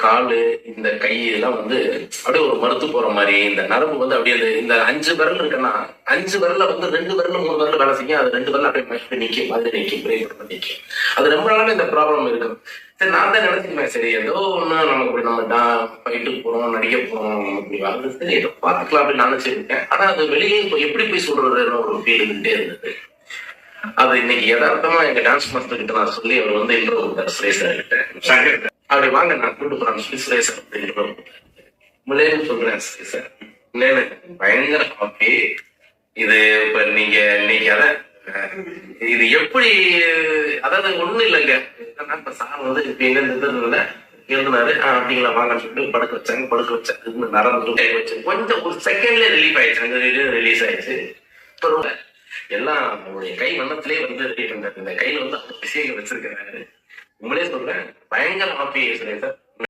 காலு இந்த கை இதெல்லாம் வந்து அப்படியே ஒரு மறுத்து போற மாதிரி, இந்த நரம்பு வந்து அப்படியே இந்த 5 விரல் இருக்குன்னா 5 விரல்ல வந்து 2 விரல் 3 விரல் வேலை செய்யும், அது 2 விரல் அப்படியே மறுத்து நிற்கும், அது நிற்கும், பிரேக் பண்ணி நிற்கும். அது ரொம்ப நாளாவே இந்த ப்ராப்ளம் இருக்கும். சரி, நான் தான் நினைச்சுக்கிறேன், சரி ஏதோ ஒண்ணு நமக்கு நம்ம ஃபைட்டுக்கு போறோம், நடிக்க போறோம், அப்படி வருது, சரி ஏதோ பார்த்துக்கலாம் அப்படின்னு நினைச்சிருக்கேன். ஆனா அது வெளியே எப்படி போய் சொல்றதுன்னு ஒரு ஃபீல் இருந்துட்டே இருந்தது. அது இன்னைக்கு யதார்த்தமா எங்க டான்ஸ் மாஸ்டர் கிட்ட நான் சொல்லி, அவர் வந்து இன்னொரு சுரேசர் கிட்ட அப்படி வாங்க நான் கூட்டு போறேன் சுரேசர் அப்படின்ற முன்னேன்னு சொல்றேன். சுரேசர் இல்லைன்னு பயங்கர ஹாப்பி. இது இப்ப நீங்க இன்னைக்கு இது எப்படி, அதாவது ஒண்ணும் இல்லைங்க, இப்ப சார் வந்து இப்ப எங்க இருந்ததுல இருந்தாரு, அப்படிங்களா வாங்கன்னு சொல்லிட்டு படுக்க வச்சாங்க நடந்து வச்சு கொஞ்சம் ஒரு செகண்ட்ல ரிலீஃப் ஆயிடுச்சு. அந்த ரிலீஸ் ஆயிடுச்சு. எல்லாம் அவருடைய கை வண்ணத்திலே வந்து ரெடி பண்றாரு. இந்த கையில வந்து விஷயங்கள் வச்சிருக்கிறாரு. உங்களே சொல்றேன், பயங்கர ஹாப்பி சார்.